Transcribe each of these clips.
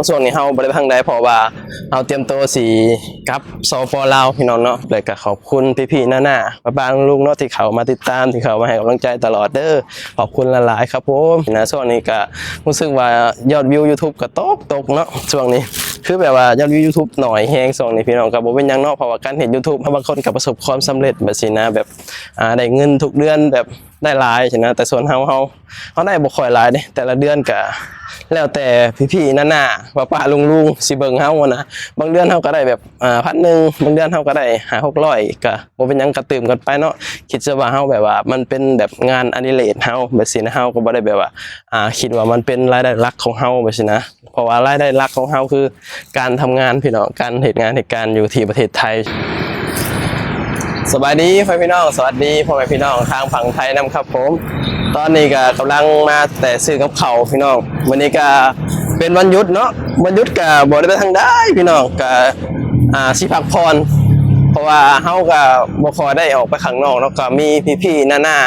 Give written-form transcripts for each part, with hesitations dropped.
ส่วนนี้เฮาบ่ได้ทางใดเพราะว่าเฮาเตรียมตัวสีกับสปลาวพี่น้องเนาะเลยก็ขอบคุณพี่ๆหน้าๆป้าๆลุงๆเนาะที่เขามาติดตามที่เขามาให้กำลังใจตลอดเด้อขอบคุณหลายๆครับผมนะช่วงนี้ก็รู้สึกว่ายอดวิว YouTube ก็ตกเนาะช่วงนี้คือแบบว่ายอดวิว YouTube หน่อยแฮงช่วงนี้พี่น้องก็บ่เป็นหยังเนาะเพราะว่าการเห็น YouTube บางคนก็ประสบความสำเร็จแบบสินะแบบได้เงินทุกเดือนแบบได้หลายใช่นะแต่ส่วนเฮาได้บ่ค่อยหลายเด้แต่ละเดือนก็แล้วแต่พี่ๆหน้าๆป้าๆลุงๆสิเบิ่งเฮานะบางเดือนเฮาก็ได้แบบ1,000บางเดือนเฮาก็ได้500-600ก็บ่เป็นหยังก็ตื่มกันไปเนาะคิดซะว่าเฮาแบบว่ามันเป็นแบบงานอดิเรกเฮาแบบสินะเฮาก็บ่ได้แบบว่าคิดว่ามันเป็นรายได้หลักของเฮาแบบสินะเพราะว่ารายได้หลักของเฮาคือการทำงานพี่น้องการเฮ็ดงานเหตุการณ์อยู่ที่ประเทศไทยสบายดีพ่อพี่น้องสวัสดีพ่อแม่พี่น้องทางฝั่งไทยนํครับผมตอนนี้ก็กำลังมาแต่ซื้อกับข้าวพี่น้องวันนี้ก็เป็นวันหยุดเนาะวันหยุดก็บ่ได้ไปทางใดพี่น้องก็สิพักผ่อนเพราะว่าเฮาก็บ่ค่อยได้ออกไปข้างนอกเนาะก็มีพี่ๆหน้า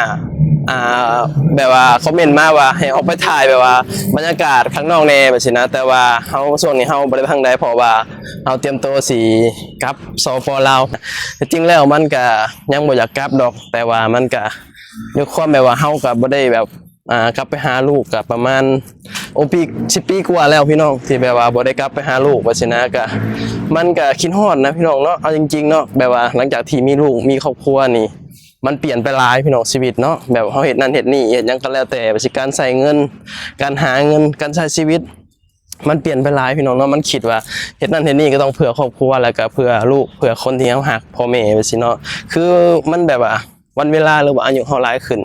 แบบว่าคอมเมนต์มาว่าให้ออกไปถ่ายแบบว่าบรรยากาศข้างนอกแน่แบบนี้นะแต่ว่าเฮาช่วงนี้เฮาบ่ได้ไปทางใดเพราะว่าเฮาเตรียมตัวสีกับสปลาวจริงแล้วมันก็ยังบ่อยากกลับดอกแต่ว่ามันก็ด้วยความแบบว่าเฮาก็บ่ได้แบบกลับไปหาลูกก็ประมาณปี10 ปีกว่าแล้วพี่น้องที่แบบว่าบ่ได้กลับไปหาลูกว่าสินะก็มันก็คิดฮอดนะพี่น้องเนาะเอาจริงๆเนาะแบบว่าหลังจากที่มีลูกมีครอบครัวนี่มันเปลี่ยนไปหลายพี่น้องชีวิตเนาะแบบเฮาเฮ็ดนั่นเฮ็ดนี่เฮ็ดหยังก็แล้วแต่ว่าสิการใช้เงินการหาเงินการใช้ชีวิตมันเปลี่ยนไปหลายพี่น้องเนาะมันคิดว่าเฮ็ดนั่นเฮ็ดนี่ก็ต้องเผื่อครอบครัวแล้วก็เผื่อลูกเผื่อคนที่เฮารักพ่อแม่ว่าสิเนาะคือมันแบบว่าวันเวลาหรือว่าอายุเฮาหลายขึ้น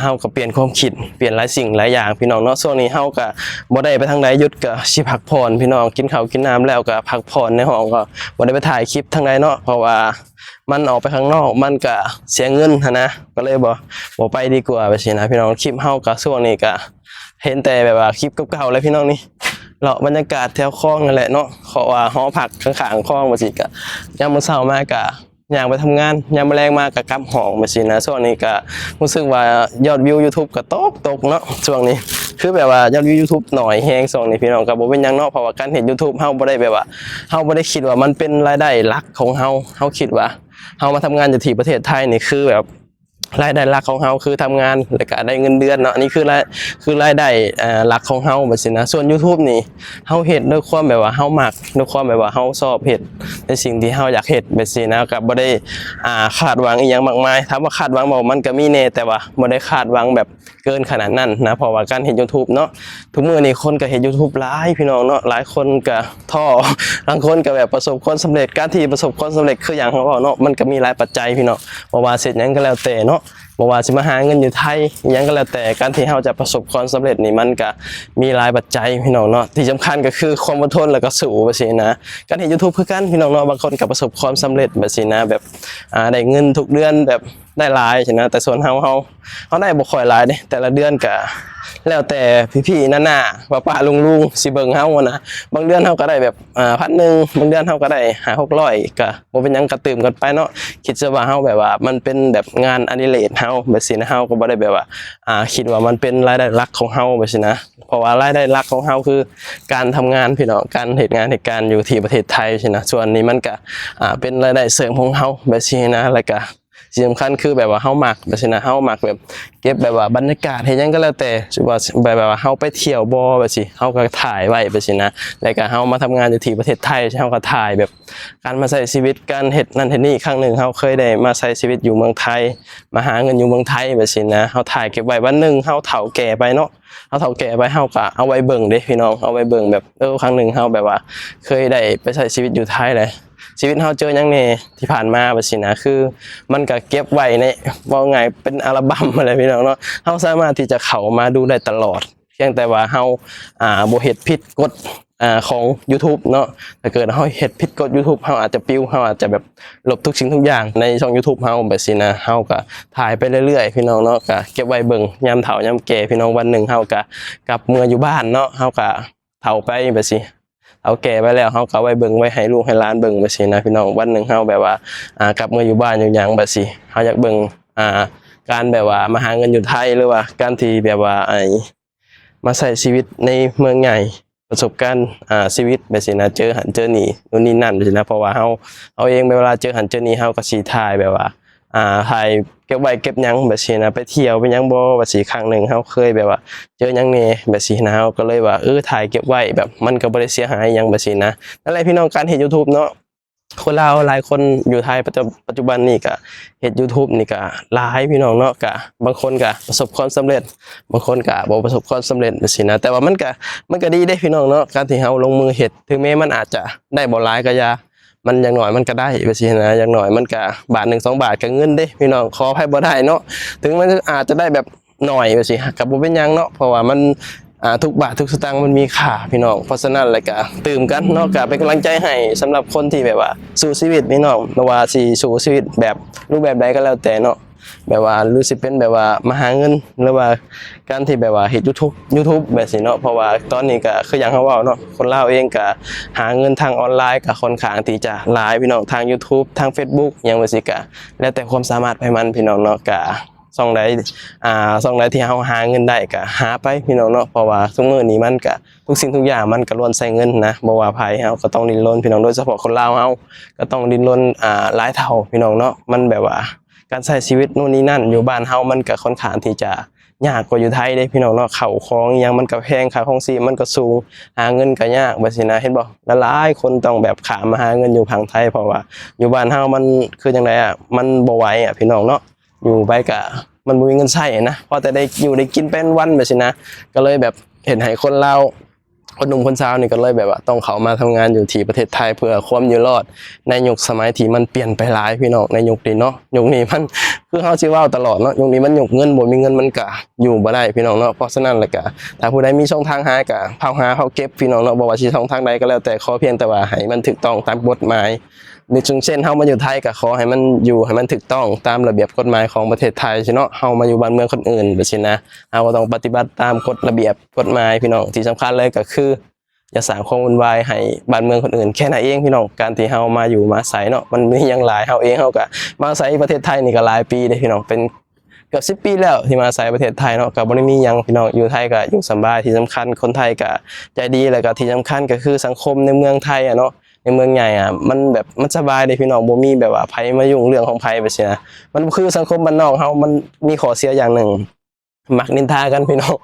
เฮาก็เปลี่ยนความคิดเปลี่ยนหลายสิ่งหลายอย่างพี่น้องเนาะช่วงนี้เฮาก็บ่ได้ไปทางใดหยุดก็สิพักผ่อนพี่น้องกินข้าวกินน้ำแล้วก็พักผ่อนในห้องก็บ่ได้ไปถ่ายคลิปทางใดเนาะเพราะว่ามันออกไปข้างนอกมันก็เสียเงินนะก็เลยบ่ไปดีกว่าไปสินะพี่น้องคลิปเฮาก็ช่วงนี้ก็เห็นแต่แบบว่าคลิปเก่าๆเลยพี่น้องนี่เลาะบรรยากาศแถวคลองนั่นแหละเนาะขอว่าหอพักข้างๆคลองว่าสิก็ยามมื้อเช้ามาก็ย่างไปทำงานยามมื้อแลงมาก็กลับห้องว่าสินะช่วงนี้ก็รู้สึกว่ายอดวิว YouTube ก็ตกเนาะช่วงนี้คือแบบว่ายอดวิว YouTube หน่อยแฮงช่วงนี้พี่น้องก็บ่เป็นหยังเนาะเพราะว่าการเฮ็ด YouTube เฮาบ่ได้แบบว่าเฮาบ่ได้คิดว่ามันเป็นรายได้หลักของเฮาคิดว่าเฮามาทำงานอยู่ที่ประเทศไทยนี่คือแบบรายได้หลักของเฮาคือทำงานแล้วก็ได้เงินเดือนเนาะนี่คือรายได้หลักของเฮาแบบนี้นะส่วน YouTube นี่เฮาเฮ็ดด้วยความแบบว่าเฮามักด้วยความแบบว่าเฮาชอบเฮ็ดในสิ่งที่เฮาอยากเฮ็ดแบบนี้นะก็บ่ได้คาดหวังอีหยังมากมายถามว่าคาดหวังบ่มันก็มีแน่แต่ว่าบ่ได้คาดหวังแบบเกินขนาดนั้นนะเพราะว่าการเฮ็ด YouTube เนาะทุกมื้อนี้คนก็เฮ็ด YouTube หลายพี่น้องเนาะหลายคนก็ท้อบางคนก็แบบประสบความสำเร็จการที่ประสบความสำเร็จคือหยังเฮาเนาะมันก็มีหลายปัจจัยพี่น้องบ่ว่าเสร็จหยังก็แล้วแต่เนาะบ่ว่าสิมาหาเงินอยู่ไทยหยังก็แล้วแต่การที่เฮาจะประสบความสำเร็จนี่มันก็มีหลายปัจจัยพี่น้องเนาะที่สำคัญก็คือความอดทนแล้วก็สู้แบบนี้นะการเฮ็ด YouTube คือกันพี่น้องเนาะบางคนก็ประสบความสำเร็จแบบนี้นะแบบได้เงินทุกเดือนแบบได้หลายใช่นะแต่ส่วนเฮาได้บ่ค่อยหลายเด้แต่ละเดือนก็แล้วแต่พี่ๆหน้าๆป้าๆลุงๆสิเบิ่งเฮานะบางเดือนเฮาก็ได้แบบ1,000บางเดือนเฮาก็ได้500-600ก็บ่เป็นหยังก็ตื่มกันไปเนาะคิดซะว่าเฮาแบบว่ามันเป็นแบบงานอดิเรกเฮาแบบนี้นะเฮาก็บ่ได้แบบว่าคิดว่ามันเป็นรายได้หลักของเฮาแบบนี้นะเพราะว่ารายได้หลักของเฮาคือการทำงานพี่น้องการเฮ็ดงานเหตุการณ์อยู่ที่ประเทศไทยใช่นะส่วนนี้มันก็เป็นรายได้เสริมของเฮาแบบนี้นะแล้วก็สิ่งสำคัญคือแบบว่าเฮามักแบบนี้นะเฮามักแบบเก็บแบบว่าบรรยากาศเฮ็ดหยังก็แล้วแต่ว่าแบบว่าเฮาไปเที่ยวบ่แบบนี้เฮาก็ถ่ายไว้แบบนี้นะแล้วก็เฮามาทำงานอยู่ที่ประเทศไทยเฮาก็ถ่ายแบบการมาใช้ชีวิตการเฮ็ดนั่นเฮ็ดนี่ครั้งนึงเฮาเคยได้มาใช้ชีวิตอยู่เมืองไทยมาหาเงินอยู่เมืองไทยแบบนี้นะเฮาถ่ายเก็บไว้วันนึงเฮาเฒ่าแก่ไปเนาะเฮาเฒ่าแก่ไปเฮาก็เอาไว้เบิ่งเด้พี่น้องเอาไว้เบิ่งแบบครั้งนึงเฮาแบบว่าเคยได้ไปใช้ชีวิตอยู่ไทยเลยชีวิตเฮาเจอหยังแน่ที่ผ่านมาแบบนี้นะคือมันก็เก็บไว้ในว่าไงเป็นอัลบั้มอะไรพี่น้องเนาะเฮาสามารถที่จะเข้ามาดูได้ตลอดเพียงแต่ว่าเฮาบ่เฮ็ดผิดกฎของ YouTube เนาะถ้าเกิดเฮาเฮ็ดผิดกฎ YouTube เฮาอาจจะปิ้วเฮาอาจจะแบบลบทุกสิ่งทุกอย่างในช่อง YouTube เฮาแบบนี้นะเฮาก็ถ่ายไปเรื่อยๆพี่น้องเนาะก็เก็บไว้เบิ่งยามเฒ่ายามแก่พี่น้องวันนึงเฮาก็กลับเมื่ออยู่บ้านเนาะเฮาก็เฒ่าไปแบบนี้เอาแก่ไปแล้วเฮาก็ไว้เบิ่งไว้ให้ลูกให้หลานเบิ่งแบบนี้นะพี่น้องวันนึงเฮาแบบว่ากลับมาอยู่บ้านอยู่หยังแบบนี้เฮาอยากเบิ่งการแบบว่ามาหาเงินอยู่ไทยหรือว่าการที่แบบว่ามาใช้ชีวิตในเมืองใหญ่ ประสบการณ์ชีวิตแบบสินะเจอหันเจอนี่นู่นนี่นั่นแบบสินะเพราะว่าเฮาเองเวลาเจอหันเจอนี่เฮาก็สิถ่ายแบบว่าถ่ายเก็บไว้เก็บหยังแบบสินะไปเที่ยวไปหยังบ่แบบสิครั้งหนึงเฮาเคยแบบว่าเจอหยังแหน่แบบสินะเฮาก็เลยว่าถ่ายเก็บไว้แบบมันก็บ่ได้เสียหายหยังแบบสินะนั่นแหละพี่น้องการเฮ็ด YouTube เนาะคนลาวหลายคนอยู่ไทยปัจจุบันนี่ก็เฮ็ด YouTube นี่ก็หลายพี่น้องเนาะก็บางคนก็ประสบความสำเร็จบางคนก็บ่ประสบความสำเร็จจังซี่นะแต่ว่ามันก็ดีเด้พี่น้องเนาะการที่เฮาลงมือเฮ็ดถึงแม้มันอาจจะได้บ่หลายก็อย่ามันอย่างน้อยมันก็ได้ไปสินะอย่างน้อยมันก็บาท1 2 บาทก็เงินเด้พี่น้องขออภัยบ่ได้เนาะถึงมันอาจจะได้แบบน้อยไปสิก็บ่เป็นหยังเนาะเพราะว่ามันทุกบาททุกสตางค์มันมีค่าพี่น้องเพราะฉะนั้นแล้วก็ตื่มกันเนาะก็เป็นกำลังใจให้สำหรับคนที่แบบว่าสู้ชีวิตพี่น้องไม่ว่าสิสู้ชีวิตแบบรูปแบบใดก็แล้วแต่เนาะแบบว่ารู้สิเป็นแบบว่ามาหาเงินหรือว่าการที่แบบว่าเฮ็ด YouTube แบบนี้เนาะเพราะว่าตอนนี้ก็คืออย่างเฮาเว้าเนาะคนลาวเองก็หาเงินทางออนไลน์ก็ค่อนข้างที่จะหลายพี่น้องทาง YouTube ทาง Facebook หยังว่าสิก็แล้วแต่ความสามารถให้มันพี่น้องเนาะก็ช่องใดที่เฮาหาเงินได้ก็หาไปพี่น้องเนาะเพราะว่าทุกมื้อนี้มันก็ทุกสิ่งทุกอย่างมันก็ล้วนใช้เงินนะบ่ว่าไผเฮาก็ต้องดิ้นรนพี่น้องโดยเฉพาะคนลาวเฮาก็ต้องดิ้นรนหลายเท่าพี่น้องเนาะมันแบบว่าการใช้ชีวิตนู่นนี่นั่นอยู่บ้านเฮามันก็ค่อนข้างที่จะยากกว่าอยู่ไทยเด้พี่น้องเนาะข้าวของอิหยังมันก็แพงค่าของชีพมันก็สูงหาเงินก็ยากบัดสินะเห็นบ่หลายๆคนต้องแบบข้ามมาหาเงินอยู่ฝั่งไทยเพราะว่าอยู่บ้านเฮามันคือจังไดมันบ่ไหวพี่น้องเนาะอยู่ไปก็มันบ่มีเงินใช้นะพอแต่ได้อยู่ได้กินเป็นวันแบบสินะก็เลยแบบเห็นให้คนลาวคนหนุ่มคนสาวนี่ก็เลยแบบว่าต้องเข้ามาทำงานอยู่ที่ประเทศไทยเพื่อความอยู่รอดในยุคสมัยที่มันเปลี่ยนไปหลายพี่น้องในยุคนี้เนาะยุคนี้มันคือเฮาสิเว้าตลอดเนาะยุคนี้มันยุคเงินบ่มีเงินมันก็อยู่บ่ได้พี่น้องเนาะเพราะฉะนั้นแล้วก็ถ้าผู้ใดมีช่องทางหาก็เผาเก็บพี่น้องเนาะบ่ว่าสิช่องทางใดก็แล้วแต่ขอเพียงแต่ว่าให้มันถูกต้องตามกฎหมายในเช่นเฮามาอยู่ไทยก็ขอให้มันอยู่ให้มันถูกต้องตามระเบียบกฎหมายของประเทศไทยใช่เนาะเฮามาอยู่บ้านเมืองคนอื่นแบบนี้นะเฮาก็ต้องปฏิบัติตามกฎระเบียบกฎหมายพี่น้องที่สำคัญเลยก็คืออย่าสร้างความวุ่นวายให้บ้านเมืองคนอื่นแค่นั้นเองพี่น้องการที่เฮามาอยู่มาอาศัยเนาะมันมีอย่างหลายเฮาเองเฮาก็มาอาศัยประเทศไทยนี่ก็หลายปีเลยพี่น้องเป็นเกือบ10 ปีแล้วที่มาอาศัยประเทศไทยเนาะก็บ่ได้มีหยังพี่น้องอยู่ไทยก็อยู่สบายที่สำคัญคนไทยก็ใจดีแล้วก็ที่สำคัญก็คือสังคมในเมืองไทยเนาะในเมืองใหญ่มันแบบมันสบายเลยพี่น้องบ่มีแบบว่าไผมายุ่งเรื่องของไผแบบนี้นะมันคือสังคมบ้านนอกเฮามันมีข้อเสียอย่างหนึ่งมักนินทากันพี่น้อง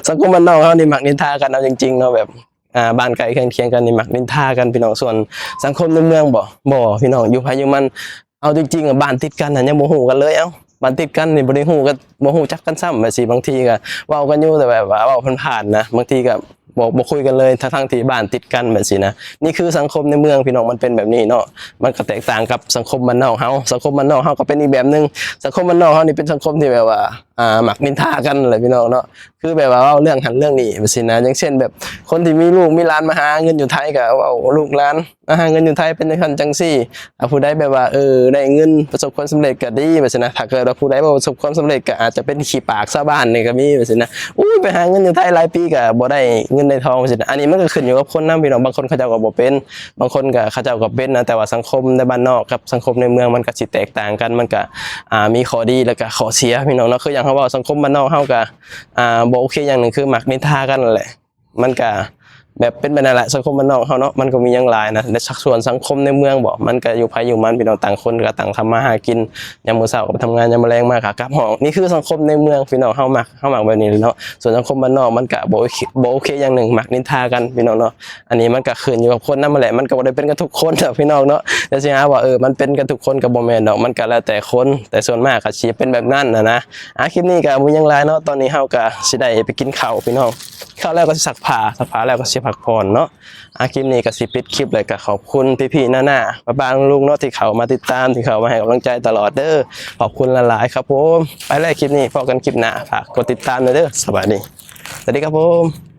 สังคมบ้านนอกเฮานี่มักนินทากันเอาจริงๆเนาะแบบบ้านไกลเคียงกันนี่มักนินทากันพี่น้องส่วนสังคมในเมืองบ่พี่น้องอยู่ไผอยู่มันเอาจริงๆบ้านติดกันน่ะยังบ่ฮู้กันเลยบ้านติดกันนี่บ่ได้ฮู้กันบ่ฮู้จักกันซ้ำแบบสิบางทีก็เว้ากันอยู่แต่แบบว่าเว้าผ่านๆนะบางทีก็บ่คุยกันเลยทั้งที่บ้านติดกันแบบสินะนี่คือสังคมในเมืองพี่น้องมันเป็นแบบนี้เนาะมันก็แตกต่างกับสังคมบ้านนอกเฮาสังคมบ้านนอกเฮาก็เป็นอีกแบบนึงสังคมบ้านนอกเฮานี่เป็นสังคมที่แบบว่ามักนินทากันแหละพี่น้องเนาะคือแบบว่าเว้าเรื่องหันเรื่องนี้แบบสินะอย่างเช่นแบบคนที่มีลูกมีหลานมาหาเงินอยู่ไทยก็เว้าลูกหลานมาหาเงินอยู่ไทยเป็นจังซี่ผู้ใดแบบว่าได้เงินประสบความสำเร็จก็ดีแบบสินะถ้าเกิดว่าผู้ใดบ่ประสบความสำเร็จก็อาจจะเป็นขี้ปากชาวบ้านนี่ก็มีแบบสินะไปหาเงินอยู่ไทยหลายปีก็บ่ได้เงินได้ทองสิอันนี้มันก็ขึ้นอยู่กับคนนำพี่น้องบางคนเขาเจ้าก็บ่เป็นบางคนก็เขาเจ้าก็เป็นนะแต่ว่าสังคมในบ้านนอกกับสังคมในเมืองมันก็สิแตกต่างกันมันก็มีข้อดีแล้วก็ข้อเสียพี่น้องเนาะคืออย่างเฮาเว้าสังคมบ้านนอกเฮาก็บ่โอเคอย่างหนึงคือมักนินทากันนั่นแหละมันก็แบบเป็นไปนั่นแหละสังคมบ้านนอกเฮาเนาะมันก็มีอย่างหลายนะแต่ส่วนสังคมในเมืองมันก็อยู่ไผอยู่มันพี่น้องต่างคนก็ต่างทำมาหากินยามมื้อเช้าก็ไปทำงานยามมื้อแลงมาก็กลับห้องนี่คือสังคมในเมืองพี่น้องเฮามักแบบนี้เนาะส่วนสังคมบ้านนอกมันก็บ่โอเคอย่างหนึงมักนินทากันพี่น้องเนาะอันนี้มันก็ขึ้นอยู่กับคนนำแหละมันก็บ่ได้เป็นกันทุกคนดอกพี่น้องเนาะแต่สิหาว่ามันเป็นกันทุกคนก็บ่แม่นดอกมันก็แล้วแต่คนแต่ส่วนมากก็สิเป็นแบบนั้นนะคลิปนี้ก็บ่ยังหลายเนาะตอนนี้เฮาก็สิได้ไปกินข้าวพี่น้องข้าวแล้วก็สิซักผ้าแล้วก็สิพักผ่อนเนาะคลิปนี้ก็สิปิดคลิปเลยก็ขอบคุณพี่ๆน้าๆป้าๆลุงๆเนาะที่เข้ามาติดตามที่เข้ามาให้กำลังใจตลอดเด้อขอบคุณหลายๆครับผมไปเลยคลิปนี้พบกันคลิปหน้าฝากกดติดตามด้วยเด้อสวัสดีครับผม